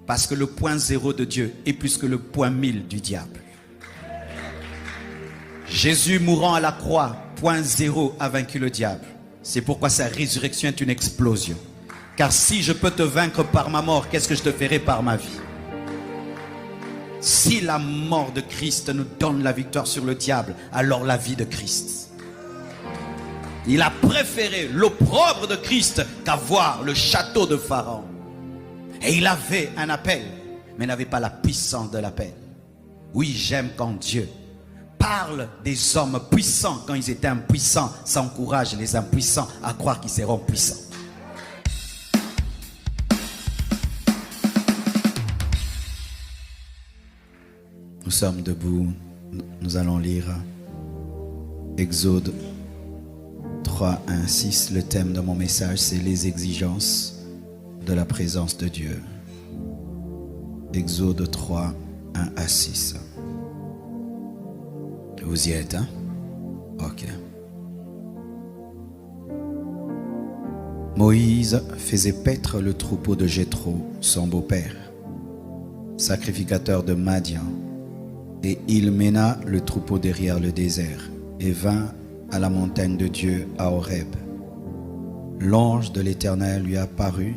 Parce que le point zéro de Dieu est plus que le point 1000 du diable. Jésus mourant à la croix, point zéro a vaincu le diable. C'est pourquoi sa résurrection est une explosion. Car si je peux te vaincre par ma mort, qu'est-ce que je te ferai par ma vie? Si la mort de Christ nous donne la victoire sur le diable, alors la vie de Christ. Il a préféré l'opprobre de Christ qu'avoir le château de Pharaon. Et il avait un appel, mais n'avait pas la puissance de l'appel. Oui, j'aime quand Dieu parle des hommes puissants quand ils étaient impuissants. Ça encourage les impuissants à croire qu'ils seront puissants. Nous sommes debout, nous allons lire Exode 3, 1, 6. Le thème de mon message, c'est les exigences de la présence de Dieu. Exode 3, 1 à 6. Vous y êtes, hein? Ok. Moïse faisait paître le troupeau de Jéthro, son beau-père, sacrificateur de Madian, et il mena le troupeau derrière le désert et vint à la montagne de Dieu à Horeb. L'ange de l'Éternel lui apparut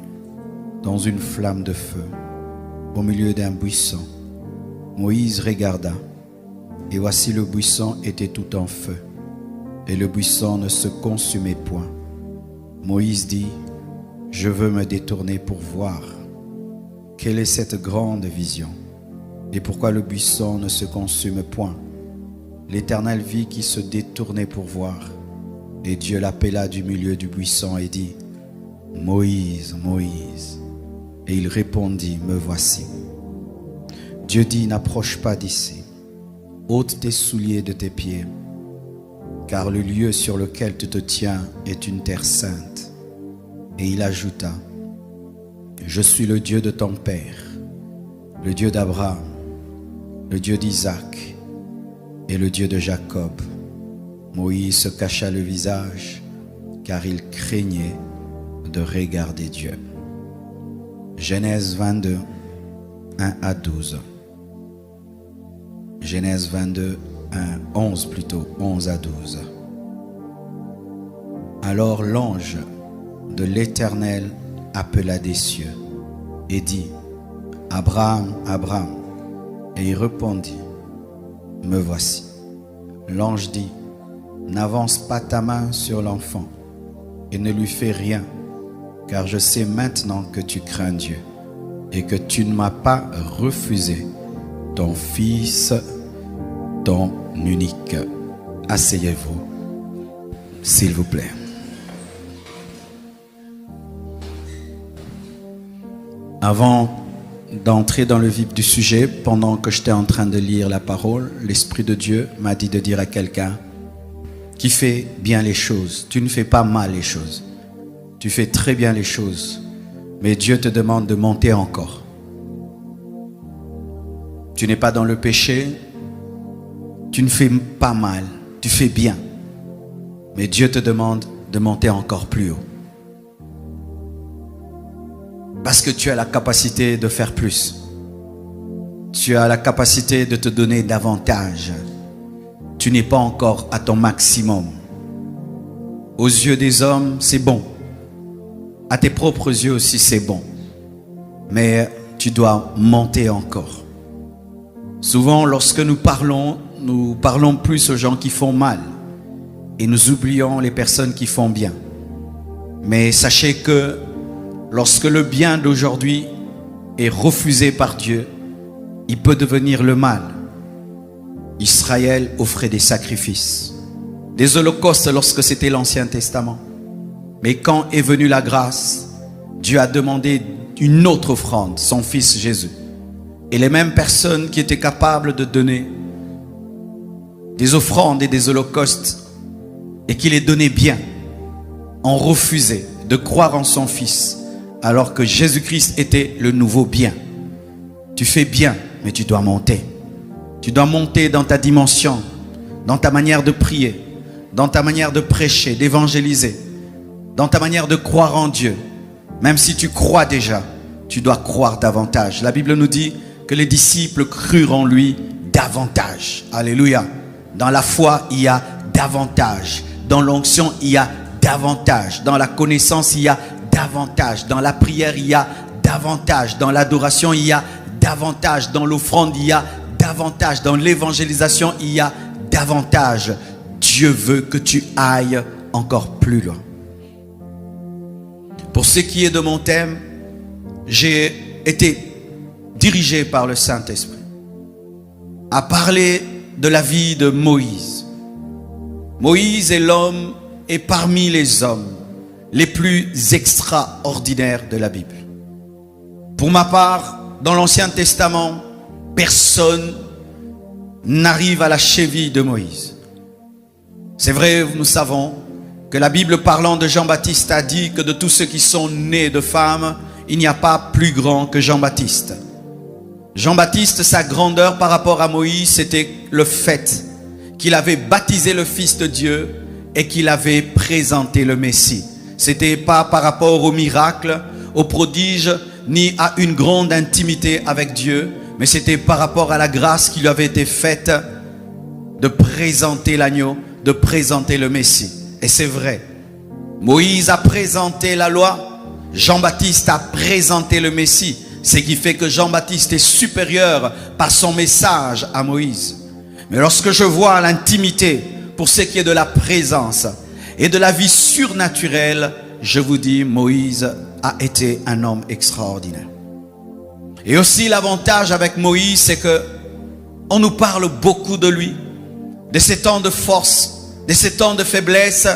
dans une flamme de feu au milieu d'un buisson. Moïse regarda, et voici le buisson était tout en feu, et le buisson ne se consumait point. Moïse dit, je veux me détourner pour voir. Quelle est cette grande vision? Et pourquoi le buisson ne se consume point? L'Éternel vit qu'il se détournait pour voir. Et Dieu l'appela du milieu du buisson et dit, Moïse, Moïse. Et il répondit, me voici. Dieu dit, n'approche pas d'ici. Ôte tes souliers de tes pieds, car le lieu sur lequel tu te tiens est une terre sainte. Et il ajouta, je suis le Dieu de ton père, le Dieu d'Abraham, le Dieu d'Isaac et le Dieu de Jacob. Moïse se cacha le visage, car il craignait de regarder Dieu. Genèse 22, 1 à 12. Genèse 22, 11 à 12. Alors l'ange de l'Éternel appela des cieux et dit, Abraham, Abraham. Et il répondit, me voici. L'ange dit, n'avance pas ta main sur l'enfant et ne lui fais rien, car je sais maintenant que tu crains Dieu et que tu ne m'as pas refusé ton fils, ton unique. Asseyez-vous, s'il vous plaît. Avant d'entrer dans le vif du sujet, pendant que j'étais en train de lire la parole, l'Esprit de Dieu m'a dit de dire à quelqu'un qui fait bien les choses, tu ne fais pas mal les choses, tu fais très bien les choses, mais Dieu te demande de monter encore. Tu n'es pas dans le péché, tu ne fais pas mal, tu fais bien, mais Dieu te demande de monter encore plus haut. Parce que tu as la capacité de faire plus. Tu as la capacité de te donner davantage. Tu n'es pas encore à ton maximum. Aux yeux des hommes, c'est bon. À tes propres yeux aussi, c'est bon. Mais tu dois monter encore. Souvent, lorsque nous parlons plus aux gens qui font mal. Et nous oublions les personnes qui font bien. Mais sachez que lorsque le bien d'aujourd'hui est refusé par Dieu, il peut devenir le mal. Israël offrait des sacrifices, des holocaustes lorsque c'était l'Ancien Testament. Mais quand est venue la grâce, Dieu a demandé une autre offrande, son fils Jésus. Et les mêmes personnes qui étaient capables de donner des offrandes et des holocaustes et qui les donnaient bien, ont refusé de croire en son fils. Alors que Jésus-Christ était le nouveau bien. Tu fais bien, mais tu dois monter. Tu dois monter dans ta dimension, dans ta manière de prier, dans ta manière de prêcher, d'évangéliser, dans ta manière de croire en Dieu. Même si tu crois déjà, tu dois croire davantage. La Bible nous dit que les disciples crurent en lui davantage. Alléluia. Dans la foi, il y a davantage. Dans l'onction, il y a davantage. Dans la connaissance, il y a davantage. Dans la prière, il y a davantage. Dans l'adoration, il y a davantage. Dans l'offrande, il y a davantage. Dans l'évangélisation, il y a davantage. Dieu veut que tu ailles encore plus loin. Pour ce qui est de mon thème, j'ai été dirigé par le Saint-Esprit à parler de la vie de Moïse. Moïse est l'homme et parmi les hommes les plus extraordinaires de la Bible. Pour ma part, dans l'Ancien Testament, personne n'arrive à la cheville de Moïse. C'est vrai, nous savons que la Bible parlant de Jean-Baptiste a dit que de tous ceux qui sont nés de femmes, il n'y a pas plus grand que Jean-Baptiste. Jean-Baptiste, sa grandeur par rapport à Moïse, c'était le fait qu'il avait baptisé le Fils de Dieu et qu'il avait présenté le Messie. C'était pas par rapport au miracle, au prodige, ni à une grande intimité avec Dieu, mais c'était par rapport à la grâce qui lui avait été faite de présenter l'agneau, de présenter le Messie. Et c'est vrai, Moïse a présenté la loi, Jean-Baptiste a présenté le Messie, ce qui fait que Jean-Baptiste est supérieur par son message à Moïse. Mais lorsque je vois l'intimité pour ce qui est de la présence et de la vie surnaturelle, je vous dis, Moïse a été un homme extraordinaire. Et aussi l'avantage avec Moïse, c'est que on nous parle beaucoup de lui, de ses temps de force, de ses temps de faiblesse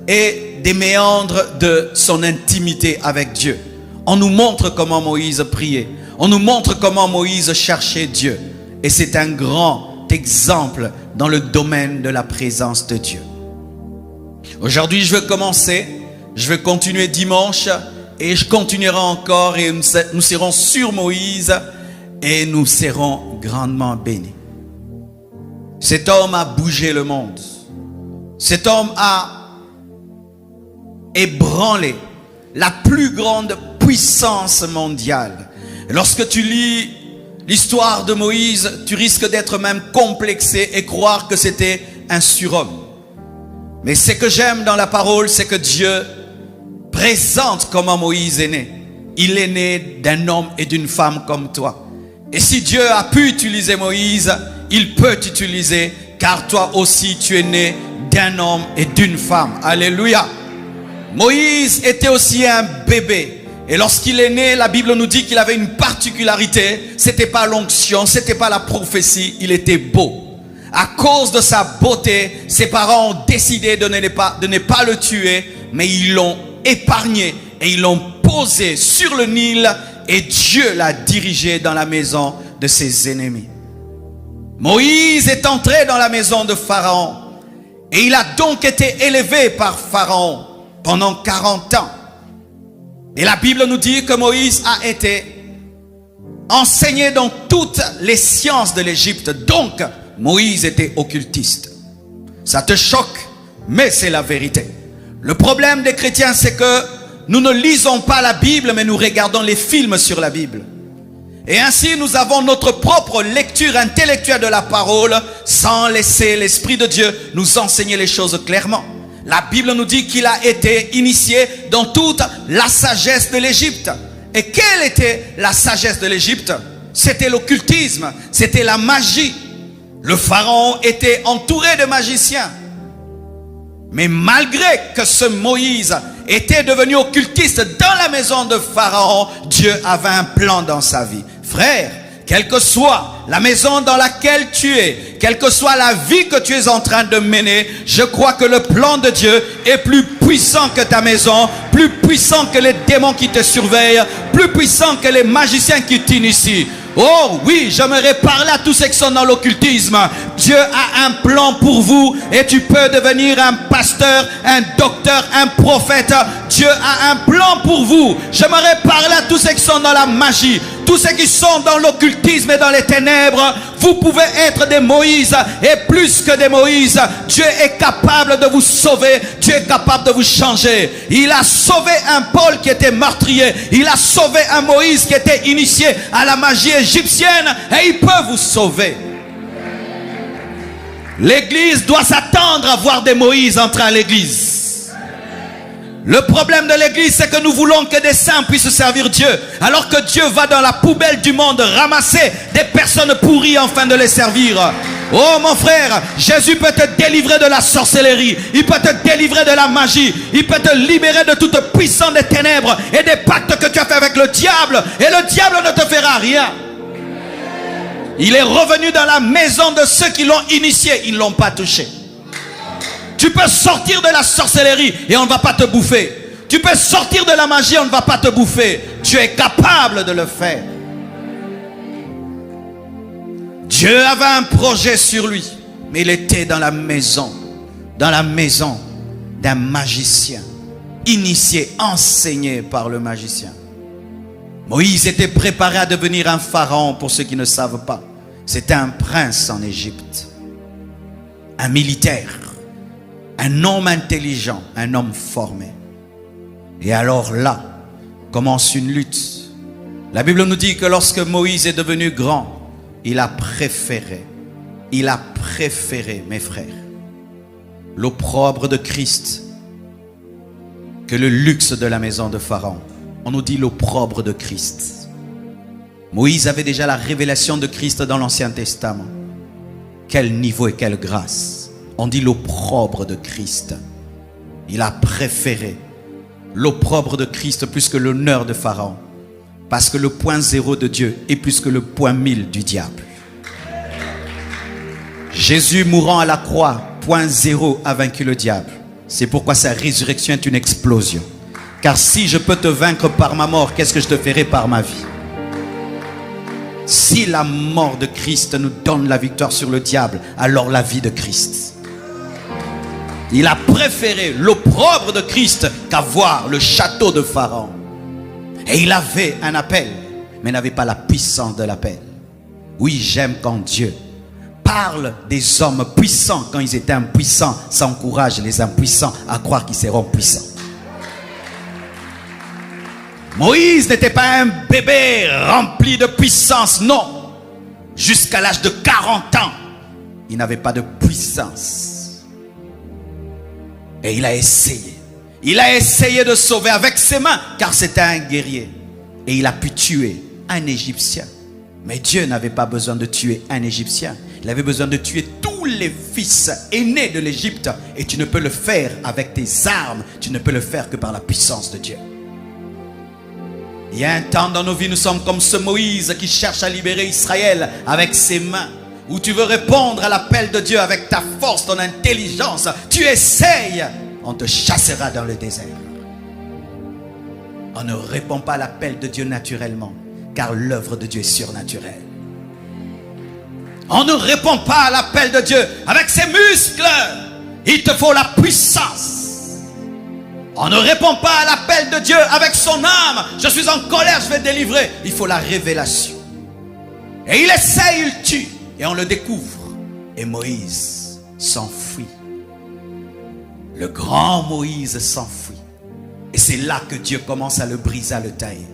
et des méandres de son intimité avec Dieu. On nous montre comment Moïse priait. On nous montre comment Moïse cherchait Dieu. Et c'est un grand exemple dans le domaine de la présence de Dieu. Aujourd'hui, je vais commencer. Je vais continuer dimanche et je continuerai encore et nous serons sur Moïse et nous serons grandement bénis. Cet homme a bougé le monde. Cet homme a ébranlé la plus grande puissance mondiale. Et lorsque tu lis l'histoire de Moïse, tu risques d'être même complexé et croire que c'était un surhomme. Mais ce que j'aime dans la parole, c'est que Dieu présente comment Moïse est né. Il est né d'un homme et d'une femme comme toi. Et si Dieu a pu utiliser Moïse, il peut t'utiliser, car toi aussi tu es né d'un homme et d'une femme. Alléluia. Moïse était aussi un bébé. Et lorsqu'il est né, la Bible nous dit qu'il avait une particularité. C'était pas l'onction, c'était pas la prophétie, il était beau. À cause de sa beauté, ses parents ont décidé de ne pas le tuer, mais ils l'ont épargné et ils l'ont posé sur le Nil et Dieu l'a dirigé dans la maison de ses ennemis. Moïse est entré dans la maison de Pharaon et il a donc été élevé par Pharaon pendant 40 ans. Et la Bible nous dit que Moïse a été enseigné dans toutes les sciences de l'Égypte. Donc, Moïse était occultiste. Ça te choque, mais c'est la vérité. Le problème des chrétiens, c'est que nous ne lisons pas la Bible, mais nous regardons les films sur la Bible. Et ainsi, nous avons notre propre lecture intellectuelle de la parole sans laisser l'Esprit de Dieu nous enseigner les choses clairement. La Bible nous dit qu'il a été initié dans toute la sagesse de l'Égypte. Et quelle était la sagesse de l'Égypte? C'était l'occultisme, c'était la magie. Le pharaon était entouré de magiciens. Mais malgré que ce Moïse était devenu occultiste dans la maison de Pharaon, Dieu avait un plan dans sa vie. Frère, quelle que soit la maison dans laquelle tu es, quelle que soit la vie que tu es en train de mener, je crois que le plan de Dieu est plus puissant que ta maison, plus puissant que les démons qui te surveillent, plus puissant que les magiciens qui t'initient. Oh oui, j'aimerais parler à tous ceux qui sont dans l'occultisme. Dieu a un plan pour vous et tu peux devenir un pasteur, un docteur, un prophète. Dieu a un plan pour vous. J'aimerais parler à tous ceux qui sont dans la magie, tous ceux qui sont dans l'occultisme et dans les ténèbres. Vous pouvez être des Moïse et plus que des Moïse. Dieu est capable de vous sauver. Dieu est capable de vous changer. Il a sauvé un Paul qui était meurtrier. Il a sauvé un Moïse qui était initié à la magie égyptienne. Et il peut vous sauver. L'église doit s'attendre à voir des Moïse entrer à l'église. Le problème de l'église, c'est que nous voulons que des saints puissent servir Dieu, alors que Dieu va dans la poubelle du monde ramasser des personnes pourries afin de les servir. Oh mon frère, Jésus peut te délivrer de la sorcellerie, il peut te délivrer de la magie, il peut te libérer de toute puissance des ténèbres et des pactes que tu as fait avec le diable, et le diable ne te fera rien. Il est revenu dans la maison de ceux qui l'ont initié. Ils ne l'ont pas touché. Tu peux sortir de la sorcellerie et on ne va pas te bouffer. Tu peux sortir de la magie, on ne va pas te bouffer. Tu es capable de le faire. Dieu avait un projet sur lui, mais il était dans la maison d'un magicien, initié, enseigné par le magicien. Moïse était préparé à devenir un pharaon, pour ceux qui ne savent pas. C'était un prince en Égypte, un militaire, un homme intelligent, un homme formé. Et alors là, commence une lutte. La Bible nous dit que lorsque Moïse est devenu grand, il a préféré, mes frères, l'opprobre de Christ que le luxe de la maison de Pharaon. On nous dit l'opprobre de Christ. Moïse avait déjà la révélation de Christ dans l'Ancien Testament. Quel niveau et quelle grâce. On dit l'opprobre de Christ. Il a préféré l'opprobre de Christ plus que l'honneur de Pharaon. Parce que le point zéro de Dieu est plus que le point 1000 du diable. Jésus mourant à la croix, point zéro, a vaincu le diable. C'est pourquoi sa résurrection est une explosion. Car si je peux te vaincre par ma mort, qu'est-ce que je te ferai par ma vie? Si la mort de Christ nous donne la victoire sur le diable, alors la vie de Christ. Il a préféré l'opprobre de Christ qu'avoir le château de Pharaon. Et il avait un appel, mais n'avait pas la puissance de l'appel. Oui, j'aime quand Dieu parle des hommes puissants quand ils étaient impuissants. Ça encourage les impuissants à croire qu'ils seront puissants. Moïse n'était pas un bébé rempli de puissance, non. Jusqu'à l'âge de 40 ans, il n'avait pas de puissance. Et il a essayé. Il a essayé de sauver avec ses mains, car c'était un guerrier. Et il a pu tuer un Égyptien. Mais Dieu n'avait pas besoin de tuer un Égyptien. Il avait besoin de tuer tous les fils aînés de l'Égypte. Et tu ne peux le faire avec tes armes. Tu ne peux le faire que par la puissance de Dieu. Il y a un temps dans nos vies, nous sommes comme ce Moïse qui cherche à libérer Israël avec ses mains. Où tu veux répondre à l'appel de Dieu avec ta force, ton intelligence. Tu essayes, on te chassera dans le désert. On ne répond pas à l'appel de Dieu naturellement, car l'œuvre de Dieu est surnaturelle. On ne répond pas à l'appel de Dieu avec ses muscles. Il te faut la puissance. On ne répond pas à l'appel de Dieu avec son âme. Je suis en colère, je vais délivrer. Il faut la révélation. Et il essaye, il tue. Et on le découvre. Et Moïse s'enfuit. Le grand Moïse s'enfuit. Et c'est là que Dieu commence à le briser, à le tailler.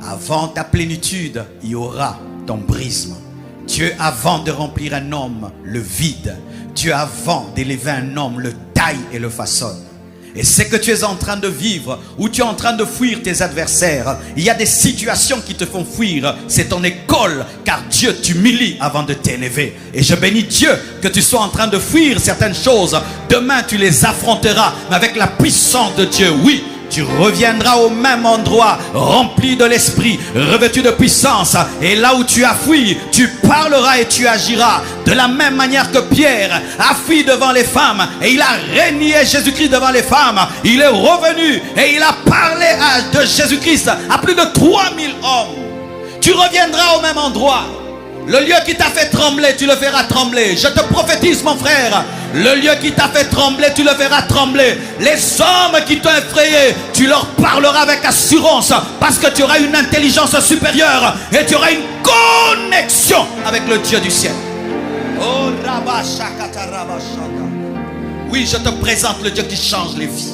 Avant ta plénitude, il y aura ton brisement. Dieu, avant de remplir un homme, le vide. Dieu, avant d'élever un homme, le taille et le façonne. Et c'est que tu es en train de vivre, ou tu es en train de fuir tes adversaires. Il y a des situations qui te font fuir. C'est ton école, car Dieu t'humilie avant de t'élever. Et je bénis Dieu que tu sois en train de fuir certaines choses. Demain, tu les affronteras, mais avec la puissance de Dieu. Oui, tu reviendras au même endroit, rempli de l'esprit, revêtu de puissance. Et là où tu as fui, tu parleras et tu agiras. De la même manière que Pierre a fui devant les femmes et il a renié Jésus-Christ devant les femmes. Il est revenu et il a parlé de Jésus-Christ à plus de 3000 hommes. Tu reviendras au même endroit. Le lieu qui t'a fait trembler, tu le feras trembler. Je te prophétise, mon frère, Le lieu qui t'a fait trembler, tu le verras trembler. Les hommes qui t'ont effrayé, tu leur parleras avec assurance parce que tu auras une intelligence supérieure et tu auras une connexion avec le Dieu du ciel. Oh, oui, je te présente le Dieu qui change les vies.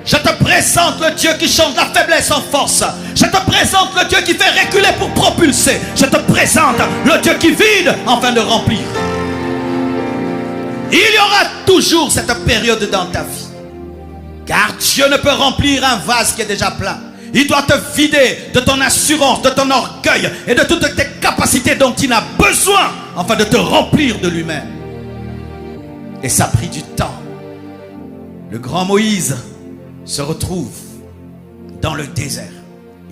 Je te présente le Dieu qui change la faiblesse en force. Je te présente le Dieu qui fait reculer pour propulser. Je te présente le Dieu qui vide afin de remplir. Il y aura toujours cette période dans ta vie. Car Dieu ne peut remplir un vase qui est déjà plein. Il doit te vider de ton assurance, de ton orgueil et de toutes tes capacités dont il a besoin afin de te remplir de lui-même. Et ça a pris du temps. Le grand Moïse se retrouve dans le désert.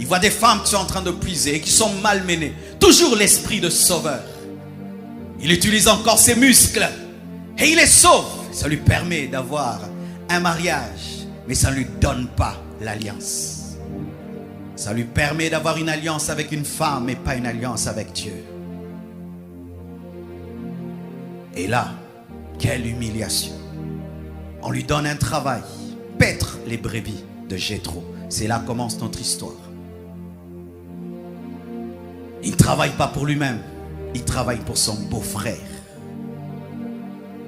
Il voit des femmes qui sont en train de puiser et qui sont malmenées. Toujours l'esprit de sauveur. Il utilise encore ses muscles et il les sauve. Ça lui permet d'avoir un mariage, mais ça ne lui donne pas l'alliance. Ça lui permet d'avoir une alliance avec une femme, mais pas une alliance avec Dieu. Et là, quelle humiliation. On lui donne un travail. Paître les brebis de Jéthro. C'est là commence notre histoire. Il ne travaille pas pour lui-même. Il travaille pour son beau-frère.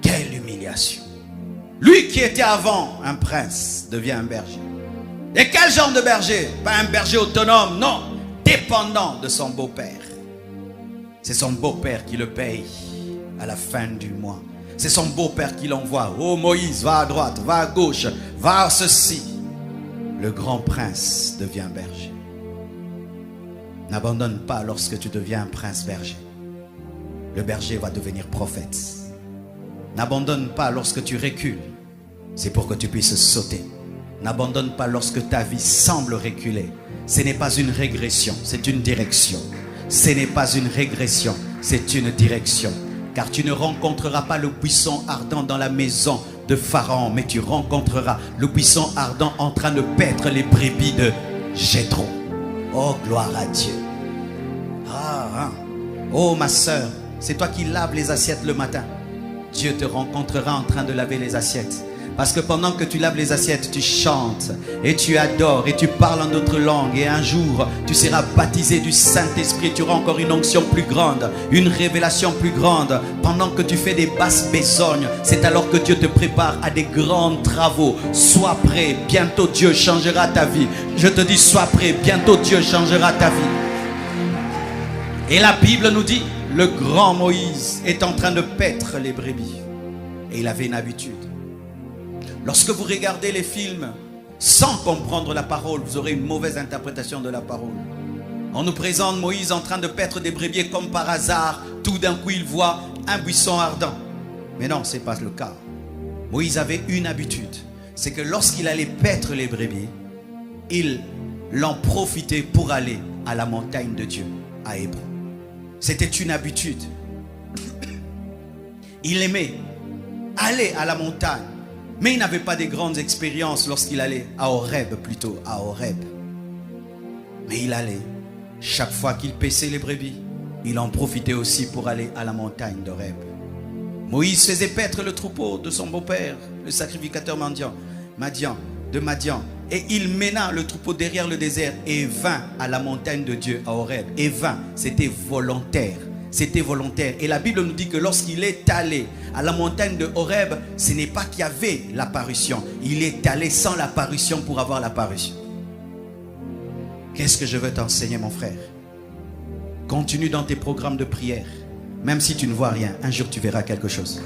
Quelle humiliation. Lui qui était avant un prince devient un berger. Et quel genre de berger? Pas un berger autonome, non. Dépendant de son beau-père. C'est son beau-père qui le paye à la fin du mois. C'est son beau-père qui l'envoie. Oh Moïse, va à droite, va à gauche, va à ceci. Le grand prince devient berger. N'abandonne pas lorsque tu deviens un prince berger. Le berger va devenir prophète. N'abandonne pas lorsque tu recules. C'est pour que tu puisses sauter. N'abandonne pas lorsque ta vie semble reculer. Ce n'est pas une régression, c'est une direction. Ce n'est pas une régression, c'est une direction. Car tu ne rencontreras pas le buisson ardent dans la maison de Pharaon, mais tu rencontreras le buisson ardent en train de paître les brebis de Jéthro. Oh, gloire à Dieu. Oh, ma soeur, c'est toi qui laves les assiettes le matin. Dieu te rencontrera en train de laver les assiettes. Parce que pendant que tu laves les assiettes, tu chantes et tu adores et tu parles en d'autres langues. Et un jour, tu seras baptisé du Saint-Esprit. Tu auras encore une onction plus grande, une révélation plus grande. Pendant que tu fais des basses besognes, c'est alors que Dieu te prépare à des grands travaux. Sois prêt, bientôt Dieu changera ta vie. Je te dis, sois prêt, bientôt Dieu changera ta vie. Et la Bible nous dit, le grand Moïse est en train de paître les brebis. Et il avait une habitude. Lorsque vous regardez les films sans comprendre la parole, vous aurez une mauvaise interprétation de la parole. On nous présente Moïse en train de paître des brebis et comme par hasard, tout d'un coup il voit un buisson ardent. Mais non, ce n'est pas le cas. Moïse avait une habitude. C'est que lorsqu'il allait paître les brebis, il en profitait pour aller à la montagne de Dieu, à Hébron. C'était une habitude. Il aimait aller à la montagne. Mais il n'avait pas de grandes expériences lorsqu'il allait à Horeb, plutôt à Horeb. Mais il allait, chaque fois qu'il paissait les brebis, il en profitait aussi pour aller à la montagne d'Horeb. Moïse faisait paître le troupeau de son beau-père, le sacrificateur de Madian. Et il mena le troupeau derrière le désert et vint à la montagne de Dieu, à Horeb. Et vint, c'était volontaire. C'était volontaire. Et la Bible nous dit que lorsqu'il est allé à la montagne de Horeb, ce n'est pas qu'il y avait l'apparition. Il est allé sans l'apparition pour avoir l'apparition. Qu'est-ce que je veux t'enseigner, mon frère? Continue dans tes programmes de prière. Même si tu ne vois rien, un jour tu verras quelque chose.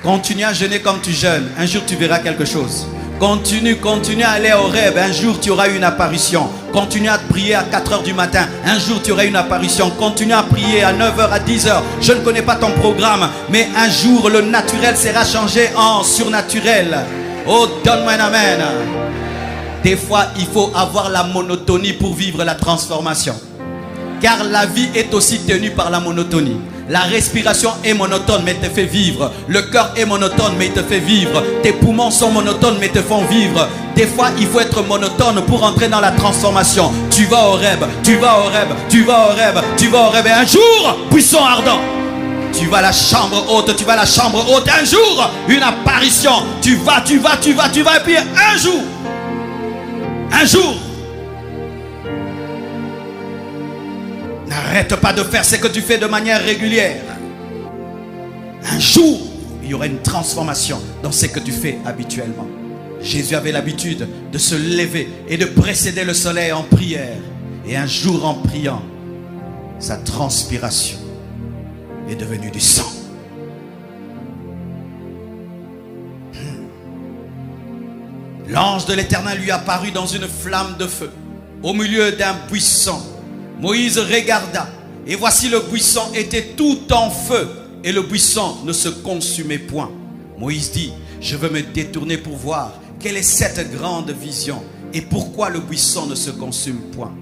Continue à jeûner comme tu jeûnes. Un jour tu verras quelque chose. Continue à aller à Horeb. Un jour tu auras une apparition. Continue à prier à 4 h du matin. Un jour tu auras une apparition. Continue à prier à 9 h, à 10 h. Je ne connais pas ton programme, mais un jour le naturel sera changé en surnaturel. Oh, donne-moi un amen. Des fois, il faut avoir la monotonie pour vivre la transformation. Car la vie est aussi tenue par la monotonie. La respiration est monotone, mais te fait vivre. Le cœur est monotone, mais il te fait vivre. Tes poumons sont monotones, mais te font vivre. Des fois, il faut être monotone pour entrer dans la transformation. Tu vas au Horeb, tu vas au Horeb, tu vas au Horeb, tu vas au Horeb. Et un jour, buisson ardent. Tu vas à la chambre haute, tu vas à la chambre haute. Un jour, une apparition. Tu vas, et puis un jour, n'arrête pas de faire ce que tu fais de manière régulière. Un jour, il y aura une transformation dans ce que tu fais habituellement. Jésus avait l'habitude de se lever et de précéder le soleil en prière. Et un jour, en priant, sa transpiration est devenue du sang. L'ange de l'Éternel lui apparut dans une flamme de feu, au milieu d'un buisson. Moïse regarda, et voici le buisson était tout en feu, et le buisson ne se consumait point. Moïse dit, je veux me détourner pour voir quelle est cette grande vision, et pourquoi le buisson ne se consume point.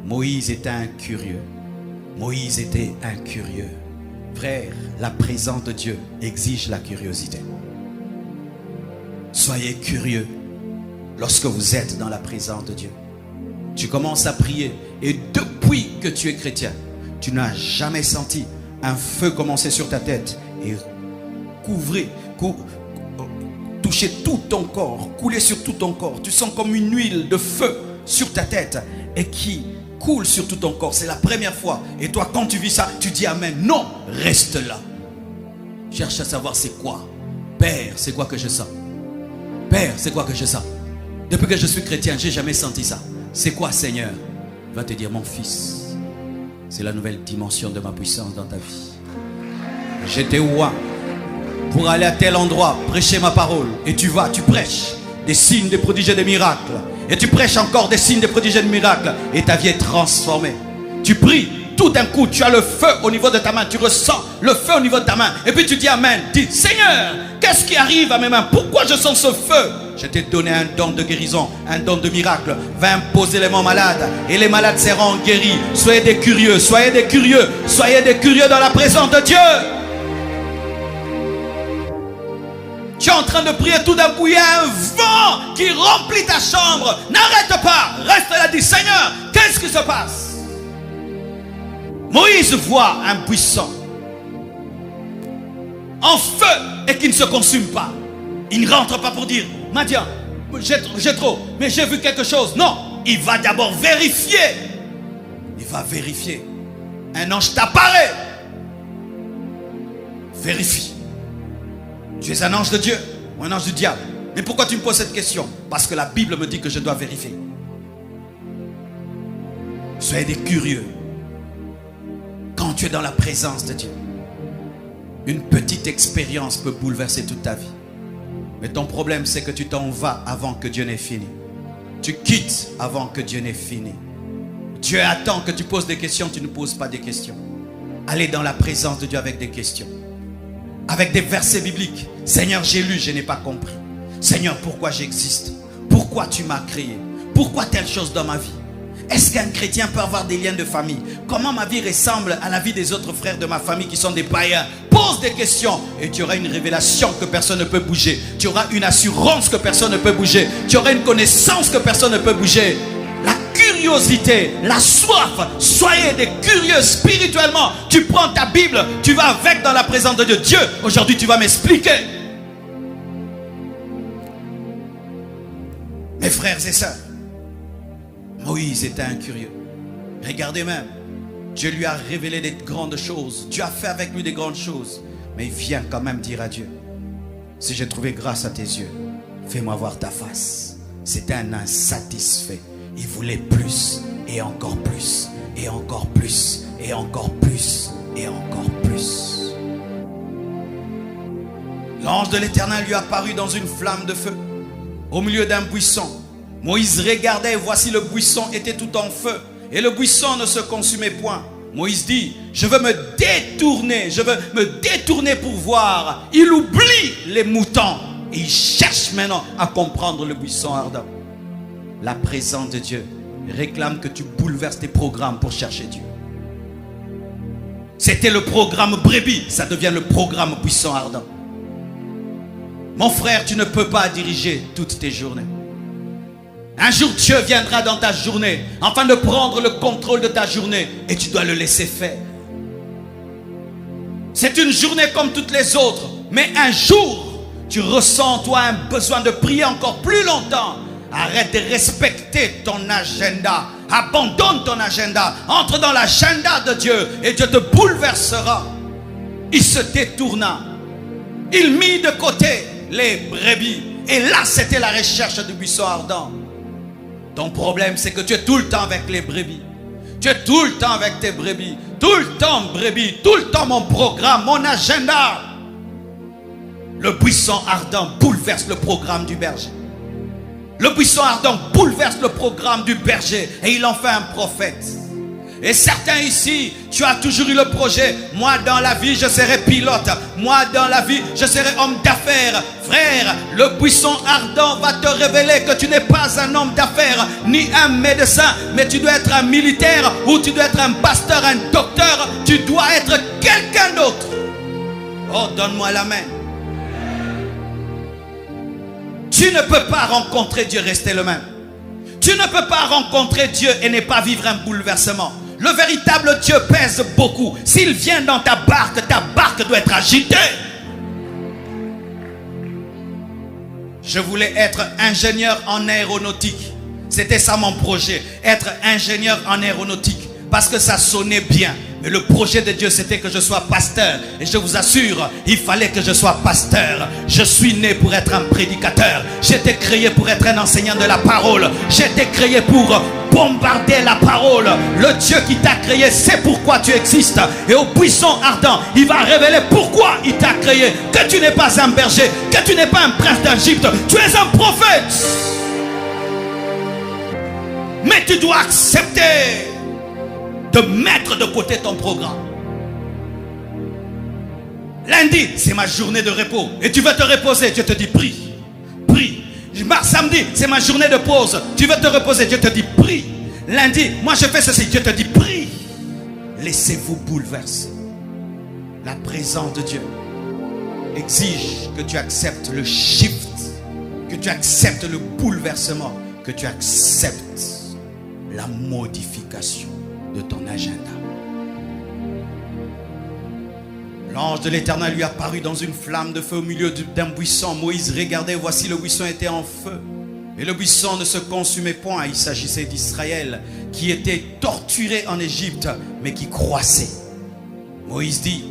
Moïse était un curieux. Moïse était un curieux. Frère, la présence de Dieu exige la curiosité. Soyez curieux lorsque vous êtes dans la présence de Dieu. Tu commences à prier et depuis que tu es chrétien, tu n'as jamais senti un feu commencer sur ta tête et toucher tout ton corps, couler sur tout ton corps. Tu sens comme une huile de feu sur ta tête et qui coule sur tout ton corps. C'est la première fois. Et toi, quand tu vis ça, tu dis amen. Non, reste là. Cherche à savoir c'est quoi. Père, c'est quoi que je sens? Père, c'est quoi que je sens? Depuis que je suis chrétien, j'ai jamais senti ça. C'est quoi, Seigneur? Il va te dire, mon fils, c'est la nouvelle dimension de ma puissance dans ta vie. J'étais ouin pour aller à tel endroit, prêcher ma parole. Et tu vas, tu prêches des signes, des prodiges et des miracles. Et tu prêches encore des signes, des prodiges et des miracles. Et ta vie est transformée. Tu pries, tout d'un coup, tu as le feu au niveau de ta main. Tu ressens le feu au niveau de ta main. Et puis tu dis amen. Dis, Seigneur, qu'est-ce qui arrive à mes mains? Pourquoi je sens ce feu? Je t'ai donné un don de guérison, un don de miracle. Va imposer les mains malades et les malades seront guéris. Soyez des curieux, soyez des curieux, soyez des curieux dans la présence de Dieu. Tu es en train de prier, tout d'un coup il y a un vent qui remplit ta chambre. N'arrête pas, reste là, dis Seigneur, qu'est-ce qui se passe? Moïse voit un buisson en feu et qui ne se consume pas. Il ne rentre pas pour dire, Madian, j'ai trop, mais j'ai vu quelque chose. Non, il va d'abord vérifier. Il va vérifier. Un ange t'apparaît. Vérifie. Tu es un ange de Dieu ou un ange du diable? Mais pourquoi tu me poses cette question? Parce que la Bible me dit que je dois vérifier. Soyez des curieux. Quand tu es dans la présence de Dieu, une petite expérience peut bouleverser toute ta vie. Mais ton problème, c'est que tu t'en vas avant que Dieu n'ait fini. Tu quittes avant que Dieu n'ait fini. Dieu attend que tu poses des questions, tu ne poses pas des questions. Allez dans la présence de Dieu avec des questions. Avec des versets bibliques. Seigneur, j'ai lu, je n'ai pas compris. Seigneur, pourquoi j'existe? Pourquoi tu m'as créé? Pourquoi telle chose dans ma vie? Est-ce qu'un chrétien peut avoir des liens de famille? Comment ma vie ressemble à la vie des autres frères de ma famille qui sont des païens? Pose des questions et tu auras une révélation que personne ne peut bouger. Tu auras une assurance que personne ne peut bouger. Tu auras une connaissance que personne ne peut bouger. La curiosité, la soif. Soyez des curieux spirituellement. Tu prends ta Bible, tu vas avec dans la présence de Dieu. Dieu, aujourd'hui tu vas m'expliquer. Mes frères et sœurs, Moïse était un curieux. Regardez même, Dieu lui a révélé des grandes choses. Dieu a fait avec lui des grandes choses. Mais il vient quand même dire à Dieu, si j'ai trouvé grâce à tes yeux, fais-moi voir ta face. C'était un insatisfait. Il voulait plus, et encore plus, et encore plus, et encore plus, et encore plus. L'ange de l'Éternel lui apparut dans une flamme de feu, au milieu d'un buisson. Moïse regardait et voici le buisson était tout en feu, et le buisson ne se consumait point. Moïse dit, je veux me détourner pour voir. Il oublie les moutons et il cherche maintenant à comprendre le buisson ardent. La présence de Dieu réclame que tu bouleverses tes programmes pour chercher Dieu. C'était le programme brebis, ça devient le programme buisson ardent. Mon frère, tu ne peux pas diriger toutes tes journées. Un jour, Dieu viendra dans ta journée afin de prendre le contrôle de ta journée et tu dois le laisser faire. C'est une journée comme toutes les autres. Mais un jour, tu ressens toi un besoin de prier encore plus longtemps. Arrête de respecter ton agenda. Abandonne ton agenda. Entre dans l'agenda de Dieu et Dieu te bouleversera. Il se détourna. Il mit de côté les brebis. Et là, c'était la recherche du buisson ardent. Ton problème, c'est que tu es tout le temps avec les brebis. Tu es tout le temps avec tes brebis. Tout le temps brebis. Tout le temps mon programme, mon agenda. Le buisson ardent bouleverse le programme du berger. Le buisson ardent bouleverse le programme du berger. Et il en fait un prophète. Et certains ici, tu as toujours eu le projet. Moi dans la vie, je serai pilote. Moi dans la vie, je serai homme d'affaires. Frère, le buisson ardent va te révéler que tu n'es pas un homme d'affaires, ni un médecin, mais tu dois être un militaire, ou tu dois être un pasteur, un docteur. Tu dois être quelqu'un d'autre. Oh, donne-moi la main. Tu ne peux pas rencontrer Dieu, rester le même. Tu ne peux pas rencontrer Dieu et ne pas vivre un bouleversement. Le véritable Dieu pèse beaucoup. S'il vient dans ta barque doit être agitée. Je voulais être ingénieur en aéronautique. C'était ça mon projet. Être ingénieur en aéronautique. Parce que ça sonnait bien. Mais le projet de Dieu, c'était que je sois pasteur. Et je vous assure, il fallait que je sois pasteur. Je suis né pour être un prédicateur. J'étais créé pour être un enseignant de la parole. J'étais créé pour bombarder la parole. Le Dieu qui t'a créé, c'est pourquoi tu existes. Et au buisson ardent, il va révéler pourquoi il t'a créé. Que tu n'es pas un berger, que tu n'es pas un prince d'Égypte. Tu es un prophète. Mais tu dois accepter de mettre de côté ton programme. Lundi, c'est ma journée de repos. Et tu veux te reposer, Dieu te dit prie. Prie. Samedi, c'est ma journée de pause. Tu veux te reposer, Dieu te dit prie. Lundi, moi je fais ceci, Dieu te dit prie. Laissez-vous bouleverser. La présence de Dieu exige que tu acceptes le shift, que tu acceptes le bouleversement, que tu acceptes la modification de ton agenda. L'ange de l'Éternel lui apparut dans une flamme de feu au milieu d'un buisson. Moïse regardait, voici le buisson était en feu. Et le buisson ne se consumait point. Il s'agissait d'Israël qui était torturé en Égypte, mais qui croissait. Moïse dit,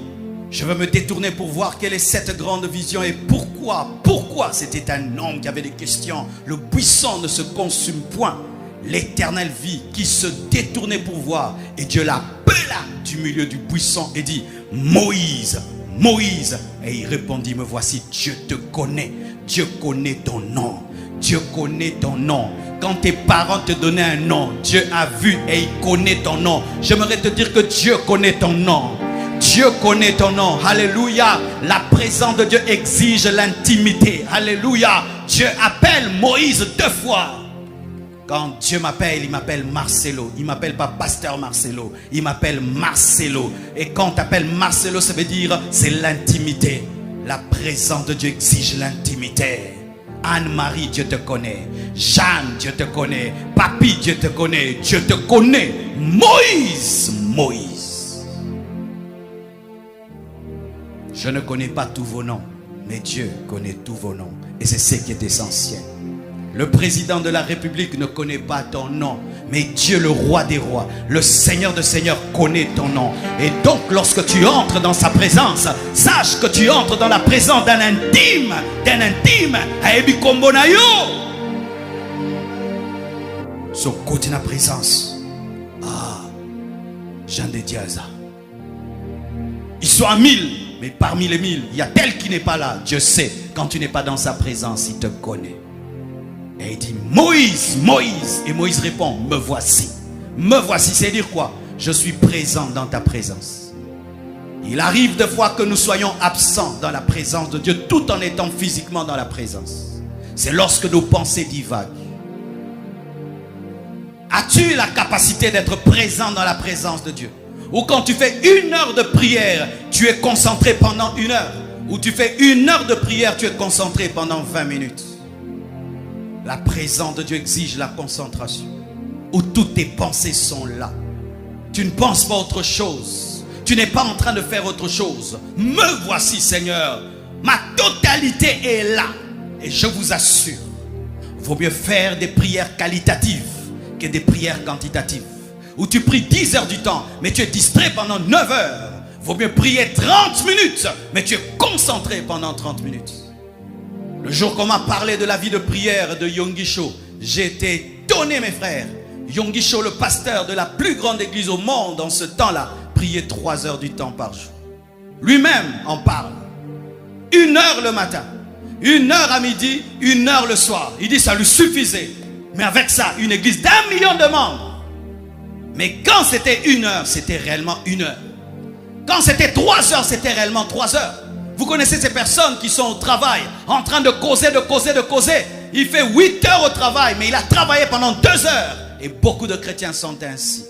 je veux me détourner pour voir quelle est cette grande vision et pourquoi c'était un homme qui avait des questions. Le buisson ne se consume point. L'Éternel vit qui se détournait pour voir. Et Dieu l'appela du milieu du buisson et dit, Moïse, Moïse. Et il répondit, me voici, Dieu te connaît. Dieu connaît ton nom. Dieu connaît ton nom. Quand tes parents te donnaient un nom, Dieu a vu et il connaît ton nom. J'aimerais te dire que Dieu connaît ton nom. Dieu connaît ton nom. Alléluia. La présence de Dieu exige l'intimité. Alléluia. Dieu appelle Moïse 2 fois. Quand Dieu m'appelle, il m'appelle Marcelo. Il ne m'appelle pas Pasteur Marcelo. Il m'appelle Marcelo. Et quand tu appelles Marcelo, ça veut dire c'est l'intimité. La présence de Dieu exige l'intimité. Anne-Marie, Dieu te connaît. Jeanne, Dieu te connaît. Papi, Dieu te connaît. Dieu te connaît. Moïse, Moïse. Je ne connais pas tous vos noms, mais Dieu connaît tous vos noms. Et c'est ce qui est essentiel. Le président de la République ne connaît pas ton nom, mais Dieu, le roi des rois, le Seigneur de seigneurs connaît ton nom. Et donc lorsque tu entres dans sa présence, sache que tu entres dans la présence d'un intime, Aebi Kombonayo. Son côté de la présence. Ah, Jean de Diaza. Ils sont à 1000, mais parmi les 1000, il y a tel qui n'est pas là. Dieu sait, quand tu n'es pas dans sa présence, il te connaît. Et il dit, Moïse, Moïse. Et Moïse répond, me voici. Me voici, c'est dire quoi? Je suis présent dans ta présence. Il arrive des fois que nous soyons absents dans la présence de Dieu, tout en étant physiquement dans la présence. C'est lorsque nos pensées divaguent. As-tu la capacité d'être présent dans la présence de Dieu? Ou quand tu fais 1 heure de prière, tu es concentré pendant 1 heure. Ou tu fais 1 heure de prière, tu es concentré pendant 20 minutes. La présence de Dieu exige la concentration. Où toutes tes pensées sont là. Tu ne penses pas autre chose. Tu n'es pas en train de faire autre chose. Me voici, Seigneur. Ma totalité est là. Et je vous assure, il vaut mieux faire des prières qualitatives que des prières quantitatives. Où tu pries 10 heures du temps, mais tu es distrait pendant 9 heures. Il vaut mieux prier 30 minutes, mais tu es concentré pendant 30 minutes. Le jour qu'on m'a parlé de la vie de prière de Yonggi Cho, j'ai été étonné, mes frères. Yonggi Cho, le pasteur de la plus grande église au monde en ce temps-là, priait 3 heures du temps par jour. Lui-même en parle. 1 heure le matin, 1 heure à midi, 1 heure le soir. Il dit ça lui suffisait. Mais avec ça, une église d'1 million de membres. Mais quand c'était 1 heure, c'était réellement 1 heure. Quand c'était 3 heures, c'était réellement 3 heures. Vous connaissez ces personnes qui sont au travail, en train de causer. Il fait 8 heures au travail, mais il a travaillé pendant 2 heures. Et beaucoup de chrétiens sont ainsi.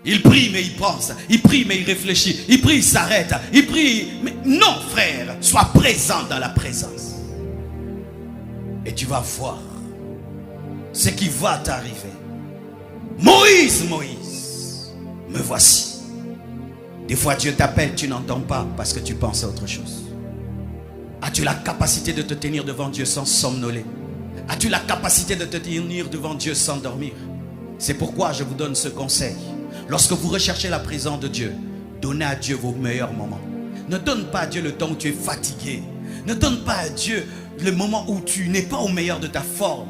Il prie, mais il pense. Il prie, mais il réfléchit. Il prie, il s'arrête. Il prie, mais non, frère. Sois présent dans la présence. Et tu vas voir ce qui va t'arriver. Moïse, Moïse, me voici. Des fois, Dieu t'appelle, tu n'entends pas parce que tu penses à autre chose. As-tu la capacité de te tenir devant Dieu sans somnoler? As-tu la capacité de te tenir devant Dieu sans dormir? C'est pourquoi je vous donne ce conseil. Lorsque vous recherchez la présence de Dieu, donnez à Dieu vos meilleurs moments. Ne donne pas à Dieu le temps où tu es fatigué. Ne donne pas à Dieu le moment où tu n'es pas au meilleur de ta forme.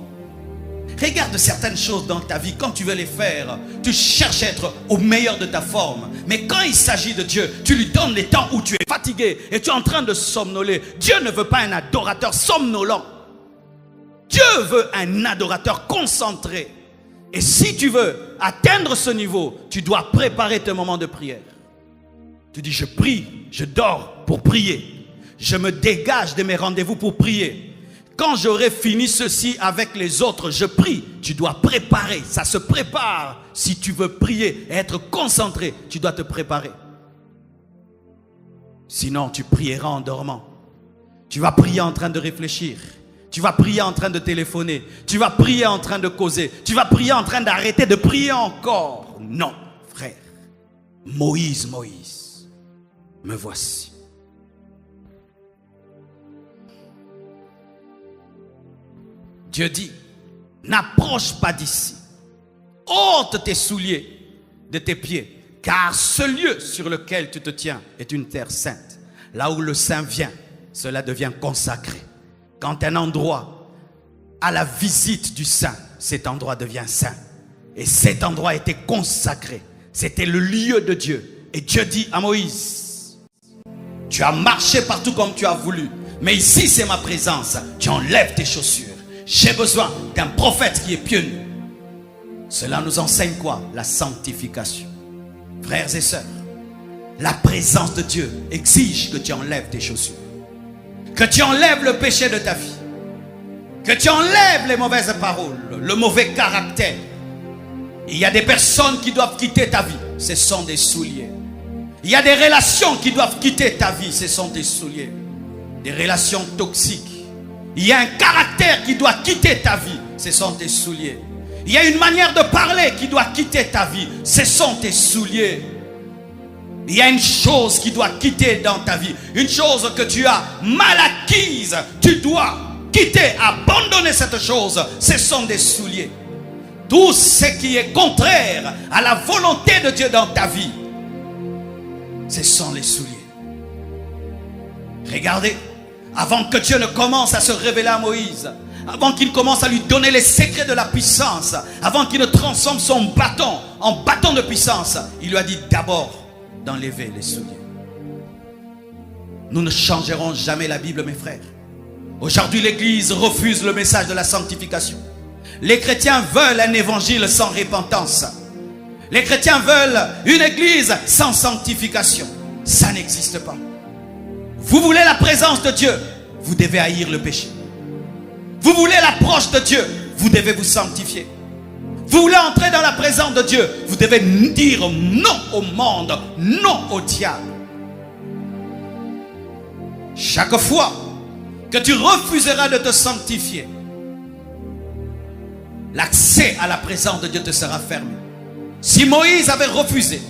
Regarde certaines choses dans ta vie, quand tu veux les faire, tu cherches à être au meilleur de ta forme. Mais quand il s'agit de Dieu, tu lui donnes les temps où tu es fatigué et tu es en train de somnoler. Dieu ne veut pas un adorateur somnolent. Dieu veut un adorateur concentré. Et si tu veux atteindre ce niveau, tu dois préparer tes moments de prière. Tu dis, je prie, je dors pour prier. Je me dégage de mes rendez-vous pour prier. Quand j'aurai fini ceci avec les autres, je prie. Tu dois préparer. Ça se prépare. Si tu veux prier et être concentré, tu dois te préparer. Sinon, tu prieras en dormant. Tu vas prier en train de réfléchir. Tu vas prier en train de téléphoner. Tu vas prier en train de causer. Tu vas prier en train d'arrêter de prier encore. Non, frère. Moïse, Moïse, me voici. Dieu dit, n'approche pas d'ici. Ôte tes souliers de tes pieds, car ce lieu sur lequel tu te tiens est une terre sainte. Là où le saint vient, cela devient consacré. Quand un endroit a la visite du saint, cet endroit devient saint. Et cet endroit était consacré. C'était le lieu de Dieu. Et Dieu dit à Moïse, tu as marché partout comme tu as voulu, mais ici c'est ma présence. Tu enlèves tes chaussures. J'ai besoin d'un prophète qui est pieux nu. Cela nous enseigne quoi? La sanctification. Frères et sœurs, la présence de Dieu exige que tu enlèves tes chaussures. Que tu enlèves le péché de ta vie. Que tu enlèves les mauvaises paroles, le mauvais caractère. Il y a des personnes qui doivent quitter ta vie. Ce sont des souliers. Il y a des relations qui doivent quitter ta vie. Ce sont des souliers. Des relations toxiques. Il y a un caractère qui doit quitter ta vie. Ce sont tes souliers. Il y a une manière de parler qui doit quitter ta vie. Ce sont tes souliers. Il y a une chose qui doit quitter dans ta vie. Une chose que tu as mal acquise. Tu dois quitter, abandonner cette chose. Ce sont des souliers. Tout ce qui est contraire à la volonté de Dieu dans ta vie, ce sont les souliers. Regardez. Avant que Dieu ne commence à se révéler à Moïse, avant qu'il commence à lui donner les secrets de la puissance, avant qu'il ne transforme son bâton en bâton de puissance, il lui a dit d'abord d'enlever les souliers. Nous ne changerons jamais la Bible, mes frères. Aujourd'hui, l'Église refuse le message de la sanctification. Les chrétiens veulent un évangile sans repentance. Les chrétiens veulent une Église sans sanctification. Ça n'existe pas. Vous voulez la présence de Dieu, vous devez haïr le péché. Vous voulez l'approche de Dieu, vous devez vous sanctifier. Vous voulez entrer dans la présence de Dieu, vous devez dire non au monde, non au diable. Chaque fois que tu refuseras de te sanctifier, l'accès à la présence de Dieu te sera fermé. Si Moïse avait refusé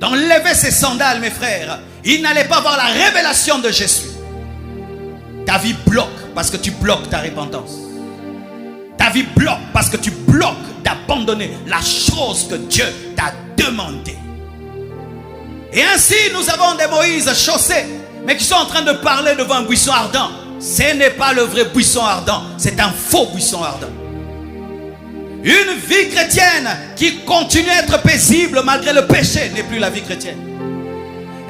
d'enlever ses sandales, mes frères, il n'allait pas avoir la révélation de Jésus. Ta vie bloque parce que tu bloques ta repentance. Ta vie bloque parce que tu bloques d'abandonner la chose que Dieu t'a demandé. Et ainsi, nous avons des Moïse chaussés, mais qui sont en train de parler devant un buisson ardent. Ce n'est pas le vrai buisson ardent, c'est un faux buisson ardent. Une vie chrétienne qui continue à être paisible malgré le péché n'est plus la vie chrétienne.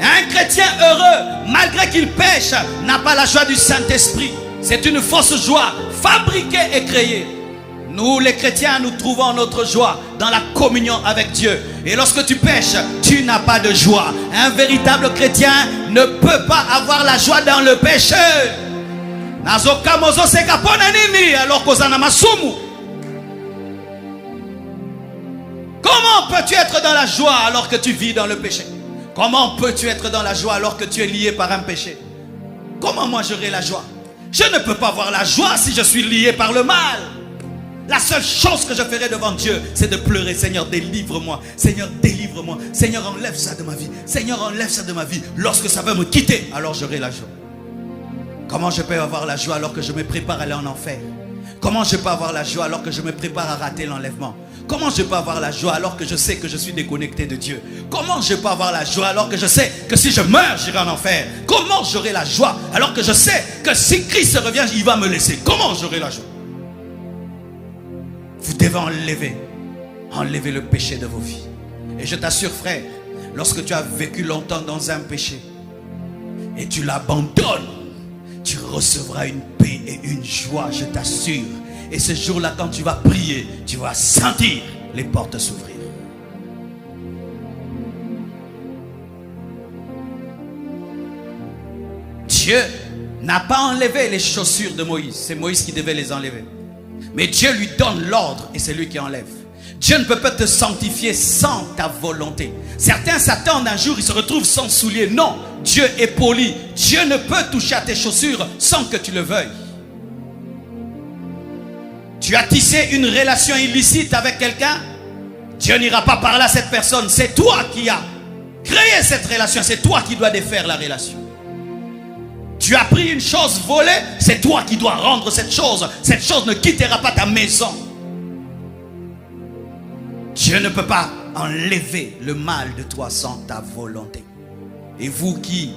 Un chrétien heureux, malgré qu'il pêche, n'a pas la joie du Saint-Esprit. C'est une fausse joie, fabriquée et créée. Nous, les chrétiens, nous trouvons notre joie dans la communion avec Dieu. Et lorsque tu pêches, tu n'as pas de joie. Un véritable chrétien ne peut pas avoir la joie dans le péché. Comment peux-tu être dans la joie alors que tu vis dans le péché? Comment peux-tu être dans la joie alors que tu es lié par un péché? Comment moi j'aurai la joie? Je ne peux pas avoir la joie si je suis lié par le mal. La seule chose que je ferai devant Dieu, c'est de pleurer. Seigneur, délivre-moi. Seigneur, délivre-moi. Seigneur, enlève ça de ma vie. Seigneur, enlève ça de ma vie. Lorsque ça va me quitter, alors j'aurai la joie. Comment je peux avoir la joie alors que je me prépare à aller en enfer? Comment je peux avoir la joie alors que je me prépare à rater l'enlèvement? Comment je peux avoir la joie alors que je sais que je suis déconnecté de Dieu? Comment je peux avoir la joie alors que je sais que si je meurs, j'irai en enfer? Comment j'aurai la joie alors que je sais que si Christ revient, il va me laisser? Comment j'aurai la joie? Vous devez enlever le péché de vos vies. Et je t'assure, frère, lorsque tu as vécu longtemps dans un péché et tu l'abandonnes, tu recevras une paix et une joie, je t'assure. Et ce jour-là, quand tu vas prier, tu vas sentir les portes s'ouvrir. Dieu n'a pas enlevé les chaussures de Moïse. C'est Moïse qui devait les enlever. Mais Dieu lui donne l'ordre et c'est lui qui enlève. Dieu ne peut pas te sanctifier sans ta volonté. Certains s'attendent un jour, ils se retrouvent sans souliers. Non, Dieu est poli. Dieu ne peut toucher à tes chaussures sans que tu le veuilles. Tu as tissé une relation illicite avec quelqu'un, Dieu n'ira pas par là cette personne. C'est toi qui as créé cette relation. C'est toi qui dois défaire la relation. Tu as pris une chose volée, c'est toi qui dois rendre cette chose. Cette chose ne quittera pas ta maison. Dieu ne peut pas enlever le mal de toi sans ta volonté. Et vous qui,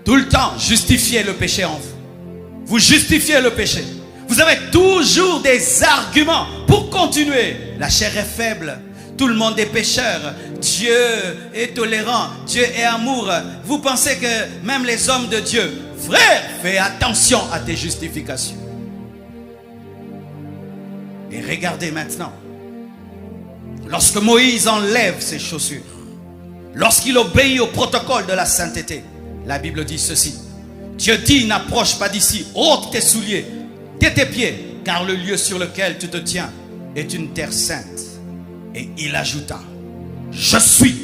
tout le temps, justifiez le péché en vous. Vous justifiez le péché. Vous avez toujours des arguments pour continuer. La chair est faible. Tout le monde est pécheur. Dieu est tolérant. Dieu est amour. Vous pensez que même les hommes de Dieu, frère, fais attention à tes justifications. Et regardez maintenant. Lorsque Moïse enlève ses chaussures, lorsqu'il obéit au protocole de la sainteté, la Bible dit ceci. Dieu dit, n'approche pas d'ici, ôte tes souliers de tes pieds, car le lieu sur lequel tu te tiens est une terre sainte. Et il ajouta, je suis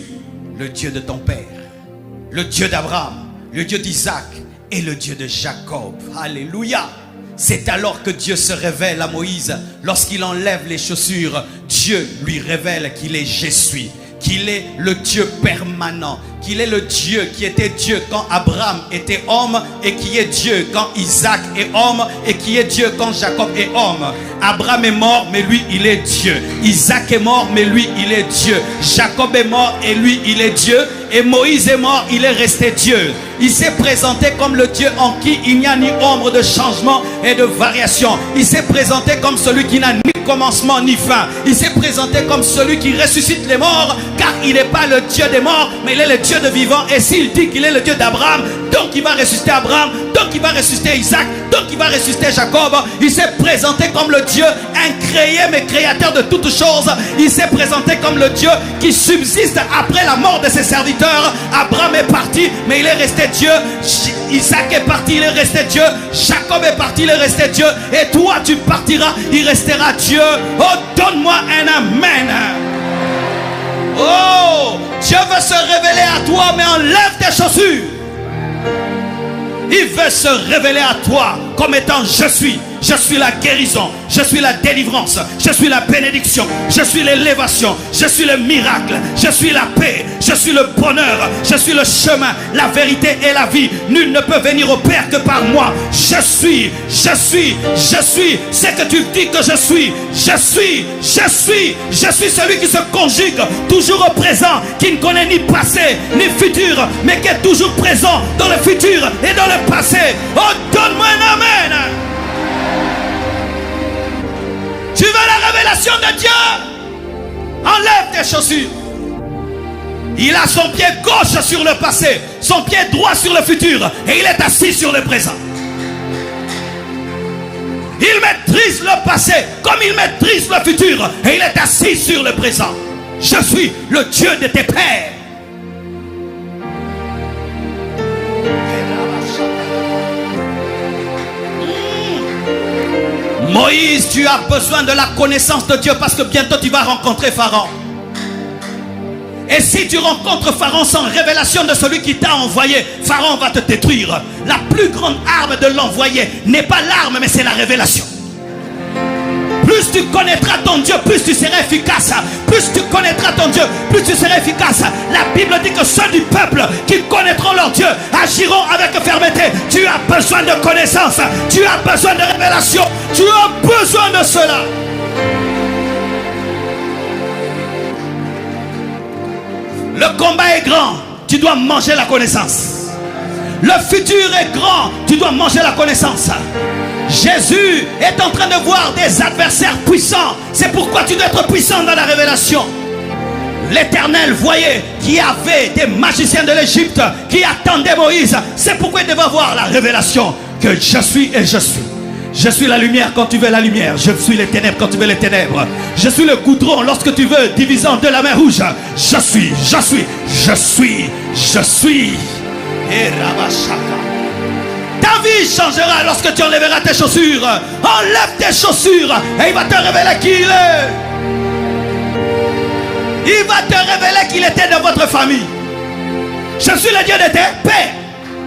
le Dieu de ton père, le Dieu d'Abraham, le Dieu d'Isaac et le Dieu de Jacob. Alléluia. C'est alors que Dieu se révèle à Moïse. Lorsqu'il enlève les chaussures, Dieu lui révèle qu'il est je suis, qu'il est le Dieu permanent, qu'il est le Dieu qui était Dieu quand Abraham était homme et qui est Dieu quand Isaac est homme et qui est Dieu quand Jacob est homme. Abraham est mort mais lui il est Dieu. Isaac est mort mais lui il est Dieu. Jacob est mort et lui il est Dieu. Et Moïse est mort, il est resté Dieu. Il s'est présenté comme le Dieu en qui il n'y a ni ombre de changement et de variation. Il s'est présenté comme celui qui n'a ni commencement ni fin. Il s'est présenté comme celui qui ressuscite les morts, car il n'est pas le Dieu des morts, mais il est le Dieu de vivants. Et s'il dit qu'il est le Dieu d'Abraham, donc il va ressusciter Abraham, donc il va ressusciter Isaac, donc il va ressusciter Jacob. Il s'est présenté comme le Dieu incréé mais créateur de toutes choses. Il s'est présenté comme le Dieu qui subsiste après la mort de ses serviteurs. Abraham est parti mais il est resté Dieu. Isaac est parti, il est resté Dieu. Jacob est parti, il est resté Dieu. Et toi tu partiras, il restera Dieu. Oh, donne-moi un amen. Oh, Dieu veut se révéler à toi, mais enlève tes chaussures. Il veut se révéler à toi comme étant je suis. Je suis la guérison, je suis la délivrance, je suis la bénédiction, je suis l'élévation, je suis le miracle, je suis la paix, je suis le bonheur, je suis le chemin, la vérité et la vie. Nul ne peut venir au Père que par moi. Je suis ce que tu dis que je suis. Je suis celui qui se conjugue toujours au présent, qui ne connaît ni passé ni futur, mais qui est toujours présent dans le futur et dans le passé. Oh, donne-moi un amen. Tu veux la révélation de Dieu? Enlève tes chaussures. Il a son pied gauche sur le passé, son pied droit sur le futur, et il est assis sur le présent. Il maîtrise le passé comme il maîtrise le futur, et il est assis sur le présent. Je suis le Dieu de tes pères. Moïse, tu as besoin de la connaissance de Dieu parce que bientôt tu vas rencontrer Pharaon. Et si tu rencontres Pharaon sans révélation de celui qui t'a envoyé, Pharaon va te détruire. La plus grande arme de l'envoyé n'est pas l'arme, mais c'est la révélation. Plus tu connaîtras ton Dieu, plus tu seras efficace. Plus tu connaîtras ton Dieu, plus tu seras efficace. La Bible dit que ceux du peuple qui connaîtront leur Dieu agiront avec fermeté. Tu as besoin de connaissance, tu as besoin de révélation, tu as besoin de cela. Le combat est grand, tu dois manger la connaissance. Le futur est grand, tu dois manger la connaissance. Jésus est en train de voir des adversaires puissants. C'est pourquoi tu dois être puissant dans la révélation. L'Éternel voyait qu'il y avait des magiciens de l'Égypte qui attendaient Moïse. C'est pourquoi il devait avoir la révélation que je suis et je suis. Je suis la lumière quand tu veux la lumière. Je suis les ténèbres quand tu veux les ténèbres. Je suis le goudron lorsque tu veux diviser en deux la mer rouge. Je suis. Et Rabashaka. Ta vie changera lorsque tu enlèveras tes chaussures. Enlève tes chaussures et il va te révéler qui il est. Il va te révéler qu'il était de votre famille. Je suis le Dieu de tes pères.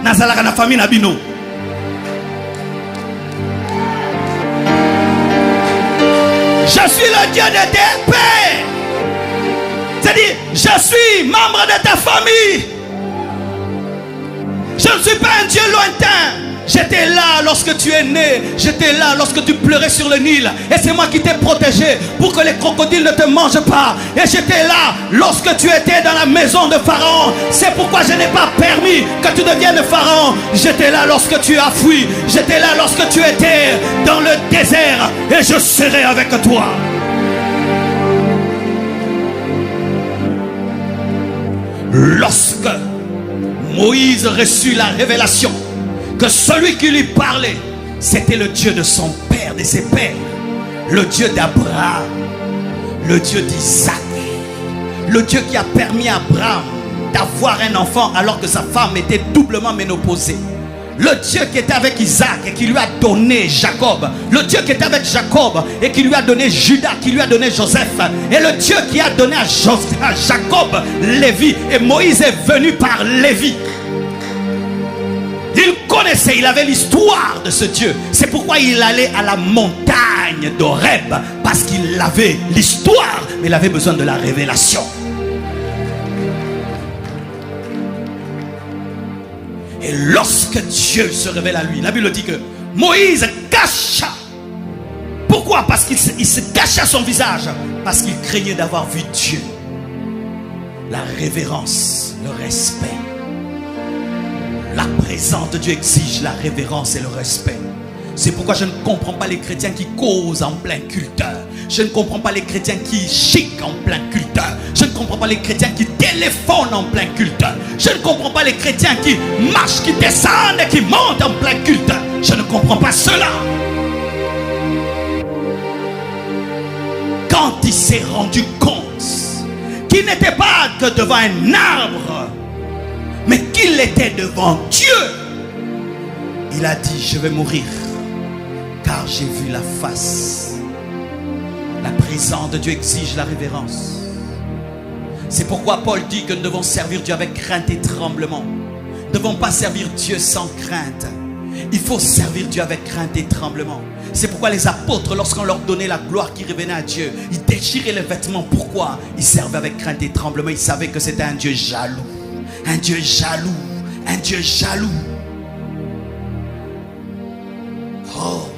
Nazalaka na famille nabino. Je suis le Dieu de tes pères. C'est-à-dire, je suis membre de ta famille. Je ne suis pas un Dieu lointain. J'étais là lorsque tu es né. J'étais là lorsque tu pleurais sur le Nil. Et c'est moi qui t'ai protégé pour que les crocodiles ne te mangent pas. Et j'étais là lorsque tu étais dans la maison de Pharaon. C'est pourquoi je n'ai pas permis que tu deviennes Pharaon. J'étais là lorsque tu as fui. J'étais là lorsque tu étais dans le désert. Et je serai avec toi. Lorsque Moïse reçut la révélation que celui qui lui parlait, c'était le Dieu de son père, de ses pères, le Dieu d'Abraham, le Dieu d'Isaac, le Dieu qui a permis à Abraham d'avoir un enfant alors que sa femme était doublement ménopausée, le Dieu qui était avec Isaac et qui lui a donné Jacob, le Dieu qui était avec Jacob et qui lui a donné Judas, qui lui a donné Joseph, et le Dieu qui a donné à Jacob Lévi. Et Moïse est venu par Lévi. Il connaissait, il avait l'histoire de ce Dieu. C'est pourquoi il allait à la montagne d'Horeb, parce qu'il avait l'histoire, mais il avait besoin de la révélation. Et lorsque Dieu se révèle à lui, la Bible dit que Moïse cacha. Pourquoi? Parce qu'il se cachait son visage. Parce qu'il craignait d'avoir vu Dieu. La révérence, le respect. La présence de Dieu exige la révérence et le respect. C'est pourquoi je ne comprends pas les chrétiens qui causent en plein culte. Je ne comprends pas les chrétiens qui chiquent en plein culte. Je ne comprends pas les chrétiens qui téléphonent en plein culte. Je ne comprends pas les chrétiens qui marchent, qui descendent et qui montent en plein culte. Je ne comprends pas cela. Quand il s'est rendu compte qu'il n'était pas que devant un arbre, mais qu'il était devant Dieu, il a dit: je vais mourir car j'ai vu la face. La présence de Dieu exige la révérence. C'est pourquoi Paul dit que nous devons servir Dieu avec crainte et tremblement. Nous ne devons pas servir Dieu sans crainte. Il faut servir Dieu avec crainte et tremblement. C'est pourquoi les apôtres, lorsqu'on leur donnait la gloire qui revenait à Dieu, ils déchiraient les vêtements. Pourquoi? Ils servaient avec crainte et tremblement. Ils savaient que c'était un Dieu jaloux. Un Dieu jaloux. Un Dieu jaloux. Oh.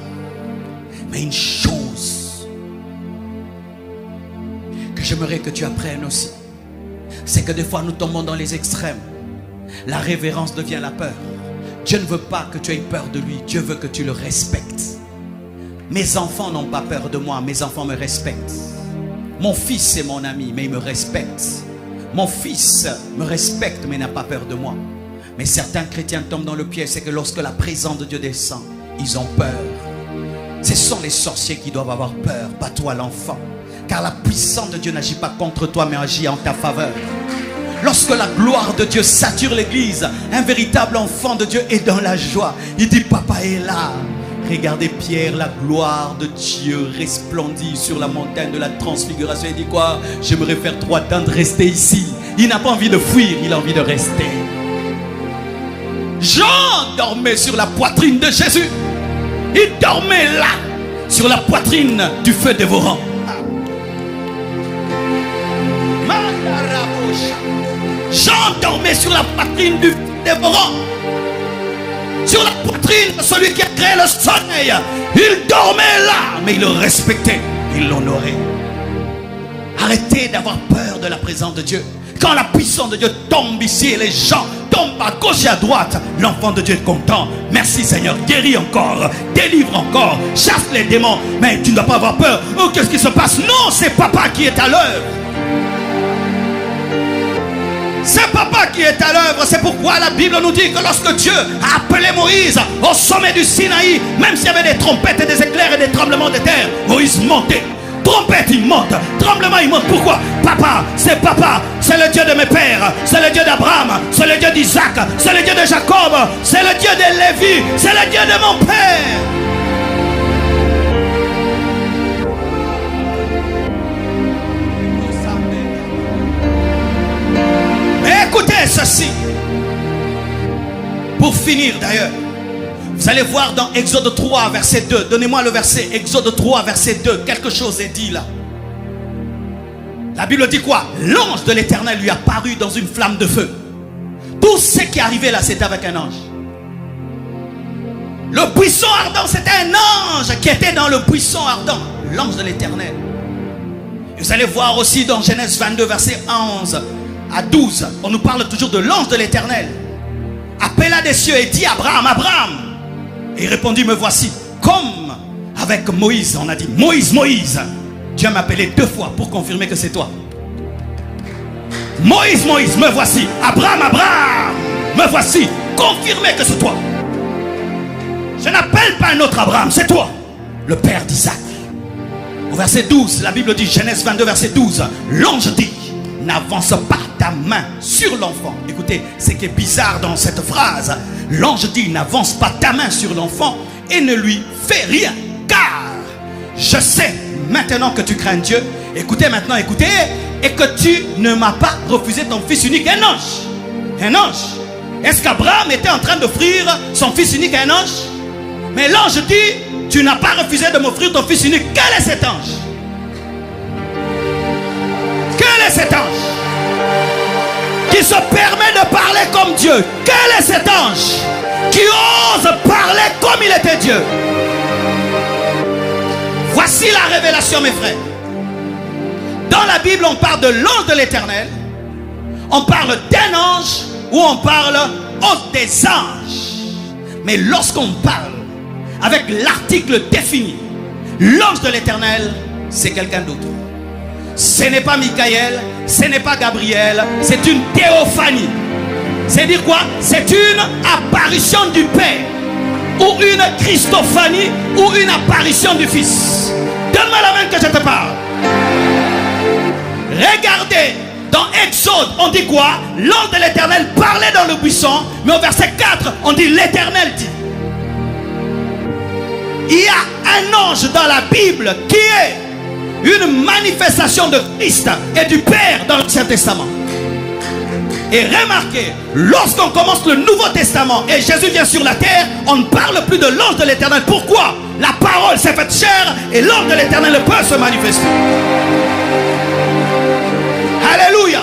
Mais une chose que j'aimerais que tu apprennes aussi, c'est que des fois nous tombons dans les extrêmes. La révérence devient la peur. Dieu ne veut pas que tu aies peur de lui. Dieu veut que tu le respectes. Mes enfants n'ont pas peur de moi. Mes enfants me respectent. Mon fils est mon ami, mais il me respecte. Mon fils me respecte, mais n'a pas peur de moi. Mais certains chrétiens tombent dans le piège. C'est que lorsque la présence de Dieu descend, ils ont peur. Ce sont les sorciers qui doivent avoir peur, pas toi l'enfant. Car la puissance de Dieu n'agit pas contre toi, mais agit en ta faveur. Lorsque la gloire de Dieu sature l'église, un véritable enfant de Dieu est dans la joie. Il dit, papa est là. Regardez Pierre, la gloire de Dieu resplendit sur la montagne de la transfiguration. Il dit quoi? J'aimerais faire 3 temps de rester ici. Il n'a pas envie de fuir, il a envie de rester. Jean dormait sur la poitrine de Jésus. Il dormait là, sur la poitrine du feu dévorant. Jean dormait sur la poitrine du feu dévorant. Sur la poitrine de celui qui a créé le soleil. Il dormait là, mais il le respectait, il l'honorait. Arrêtez d'avoir peur de la présence de Dieu. Quand la puissance de Dieu tombe ici et les gens tombent à gauche et à droite, l'enfant de Dieu est content. Merci Seigneur, guéris encore, délivre encore, chasse les démons. Mais tu ne dois pas avoir peur. Oh, qu'est-ce qui se passe? Non, c'est papa qui est à l'œuvre. C'est papa qui est à l'œuvre. C'est pourquoi la Bible nous dit que lorsque Dieu a appelé Moïse au sommet du Sinaï, même s'il y avait des trompettes et des éclairs et des tremblements de terre, Moïse montait. Trompette, il monte. Tremblement, il monte. Pourquoi? Papa, c'est le Dieu de mes pères. C'est le Dieu d'Abraham. C'est le Dieu d'Isaac. C'est le Dieu de Jacob. C'est le Dieu de Lévi. C'est le Dieu de mon père. Mais écoutez ceci. Pour finir d'ailleurs, vous allez voir dans Exode 3, verset 2. Donnez-moi le verset. Exode 3, verset 2. Quelque chose est dit là. La Bible dit quoi? L'ange de l'Éternel lui apparut dans une flamme de feu. Tout ce qui est arrivé là, c'était avec un ange. Le buisson ardent, c'était un ange qui était dans le buisson ardent. L'ange de l'Éternel. Vous allez voir aussi dans Genèse 22, verset 11 à 12. On nous parle toujours de l'ange de l'Éternel. Appela des cieux et dit Abraham, Abraham. Et il répondit, me voici. Comme avec Moïse, on a dit, Moïse, Moïse. Dieu m'a appelé 2 fois pour confirmer que c'est toi. Moïse, Moïse, me voici. Abraham, Abraham, me voici. Confirmez que c'est toi. Je n'appelle pas un autre Abraham, c'est toi, le père d'Isaac. Au verset 12, la Bible dit, Genèse 22, verset 12. L'ange dit, n'avance pas ta main sur l'enfant. Écoutez, ce qui est bizarre dans cette phrase. L'ange dit, n'avance pas ta main sur l'enfant et ne lui fais rien. Car je sais maintenant que tu crains Dieu. Écoutez maintenant, écoutez. Et que tu ne m'as pas refusé ton fils unique, un ange. Un ange. Est-ce qu'Abraham était en train d'offrir son fils unique à un ange? Mais l'ange dit, tu n'as pas refusé de m'offrir ton fils unique. Quel est cet ange? Quel est cet ange qui se permet de parler comme Dieu? Quel est cet ange qui ose parler comme il était Dieu? Voici la révélation, mes frères. Dans la Bible, on parle de l'ange de l'Éternel, on parle d'un ange ou on parle des anges. Mais lorsqu'on parle avec l'article défini, l'ange de l'Éternel, c'est quelqu'un d'autre. Ce n'est pas Michael, ce n'est pas Gabriel, c'est une théophanie. C'est dire quoi? C'est une apparition du Père, ou une christophanie, ou une apparition du Fils. Donne-moi la main que je te parle. Regardez, dans Exode, on dit quoi? L'ange de l'Éternel parlait dans le buisson, mais au verset 4, on dit l'Éternel dit. Il y a un ange dans la Bible qui est une manifestation de Christ et du Père dans l'Ancien Testament. Et remarquez, lorsqu'on commence le Nouveau Testament et Jésus vient sur la terre, on ne parle plus de l'ange de l'Éternel. Pourquoi? La parole s'est faite chair et l'ange de l'Éternel peut se manifester. Alléluia.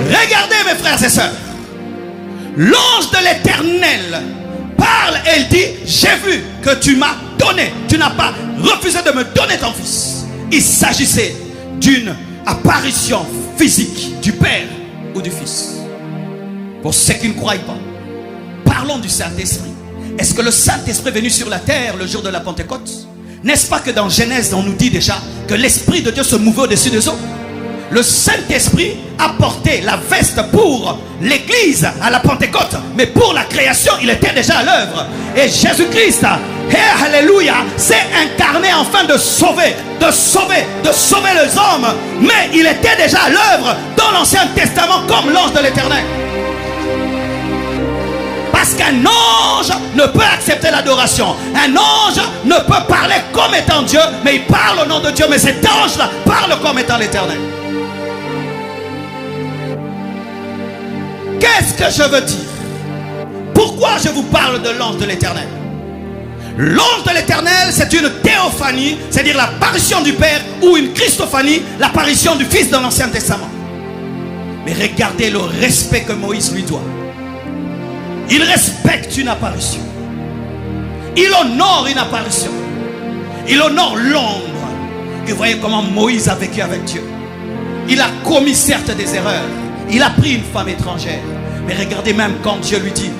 Regardez mes frères et sœurs. L'ange de l'Éternel parle et il dit, j'ai vu que tu m'as donné. Tu n'as pas refusé de me donner ton fils. Il s'agissait d'une apparition physique du Père ou du Fils. Pour ceux qui ne croient pas, parlons du Saint-Esprit. Est-ce que le Saint-Esprit est venu sur la terre le jour de la Pentecôte? N'est-ce pas que dans Genèse on nous dit déjà que l'Esprit de Dieu se mouvait au-dessus des eaux? Le Saint-Esprit a porté la veste pour l'Église à la Pentecôte, mais pour la création, il était déjà à l'œuvre. Et Jésus-Christ, alléluia, s'est incarné afin de sauver les hommes. Mais il était déjà à l'œuvre dans l'Ancien Testament comme l'ange de l'Éternel. Parce qu'un ange ne peut accepter l'adoration. Un ange ne peut parler comme étant Dieu, mais il parle au nom de Dieu. Mais cet ange-là parle comme étant l'Éternel. Qu'est-ce que je veux dire? Pourquoi je vous parle de l'ange de l'Éternel? L'ange de l'Éternel, c'est une théophanie, c'est-à-dire l'apparition du Père, ou une christophanie, l'apparition du Fils dans l'Ancien Testament. Mais regardez le respect que Moïse lui doit. Il respecte une apparition. Il honore une apparition. Il honore l'ombre. Et voyez comment Moïse a vécu avec Dieu. Il a commis certes des erreurs. Il a pris une femme étrangère. Mais regardez même quand Dieu lui dit,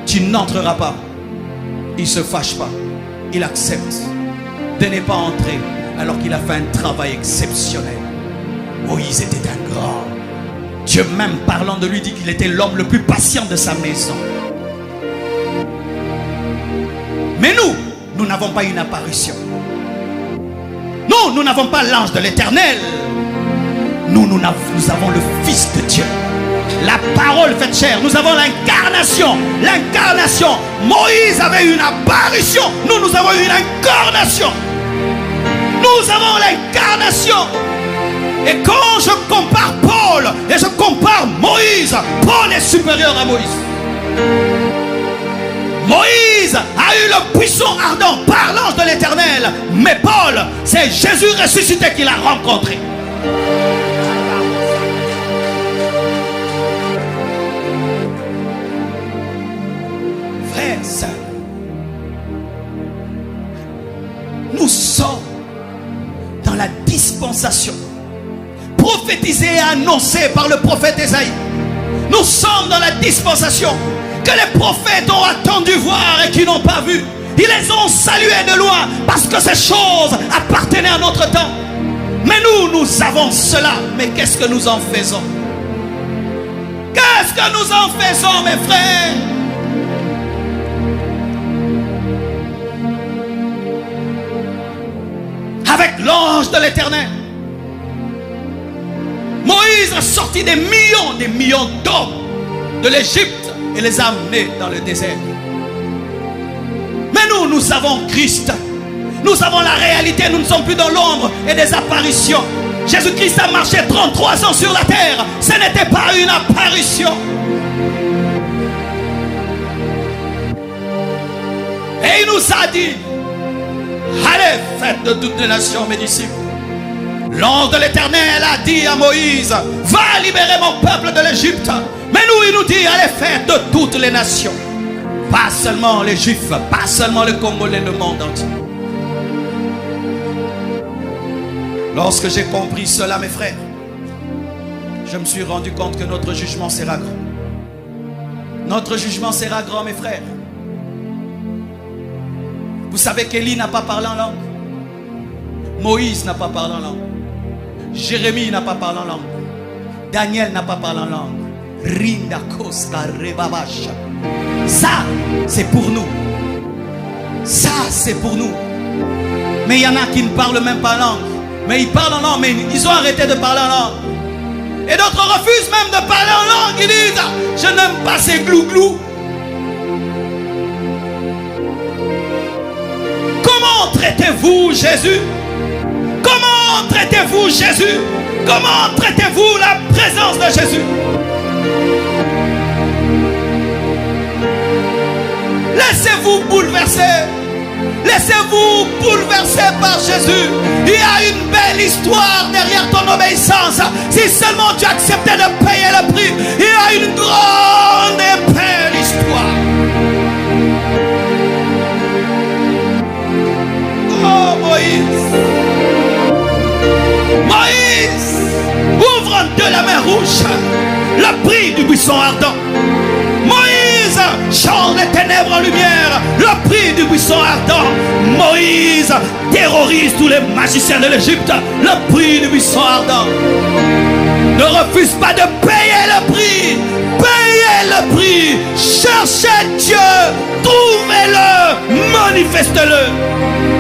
tu n'entreras pas. Il ne se fâche pas. Il accepte de ne pas entrer alors qu'il a fait un travail exceptionnel. Moïse était un grand. Dieu même parlant de lui dit qu'il était l'homme le plus patient de sa maison. Mais nous n'avons pas une apparition. Nous n'avons pas l'ange de l'Éternel. Nous avons le Fils de Dieu. La parole faite chair. Nous avons l'incarnation. L'incarnation. Moïse avait une apparition. Nous avons une incarnation. Nous avons l'incarnation. Et quand je compare Paul et je compare Moïse, Paul est supérieur à Moïse. Moïse a eu le buisson ardent par l'ange de l'Éternel. Mais Paul, c'est Jésus ressuscité qu'il a rencontré. Frères, sœurs, nous sommes dans la dispensation prophétisée et annoncée par le prophète Ésaïe. Nous sommes dans la dispensation que les prophètes ont attendu voir et qui n'ont pas vu. Ils les ont salués de loin parce que ces choses appartenaient à notre temps. Mais nous avons cela. Mais qu'est-ce que nous en faisons? Qu'est-ce que nous en faisons, mes frères? Avec l'ange de l'Éternel, Moïse a sorti des millions d'hommes de l'Égypte et les a amenés dans le désert. Mais nous avons Christ. Nous avons la réalité. Nous ne sommes plus dans l'ombre et des apparitions. Jésus-Christ a marché 33 ans sur la terre. Ce n'était pas une apparition. Et il nous a dit, allez, faites de toutes les nations mes disciples. L'ange de l'Éternel a dit à Moïse, va libérer mon peuple de l'Égypte. Mais il nous dit, allez, faites de toutes les nations. Pas seulement les Juifs, pas seulement les Congolais, le monde entier. Lorsque j'ai compris cela, mes frères, je me suis rendu compte que notre jugement sera grand. Notre jugement sera grand, mes frères. Vous savez qu'Élie n'a pas parlé en langue. Moïse n'a pas parlé en langue. Jérémie n'a pas parlé en langue. Daniel n'a pas parlé en langue. Rinda Costa Rebabacha. Ça, c'est pour nous. Ça, c'est pour nous. Mais il y en a qui ne parlent même pas en langue. Mais ils parlent en langue, mais ils ont arrêté de parler en langue. Et d'autres refusent même de parler en langue. Ils disent, je n'aime pas ces glouglous. Comment traitez-vous Jésus? Comment Comment traitez-vous Jésus? Comment traitez-vous la présence de Jésus? Laissez-vous bouleverser. Laissez-vous bouleverser par Jésus. Il y a une belle histoire derrière ton obéissance. Si seulement tu acceptais de payer le prix, il y a une grande et belle histoire. Oh Moïse. Moïse ouvre de la mer Rouge le prix du buisson ardent. Moïse change les ténèbres en lumière, le prix du buisson ardent. Moïse terrorise tous les magiciens de l'Égypte, le prix du buisson ardent. Ne refuse pas de payer le prix. Payez le prix. Cherchez Dieu, trouvez-le, manifestez-le.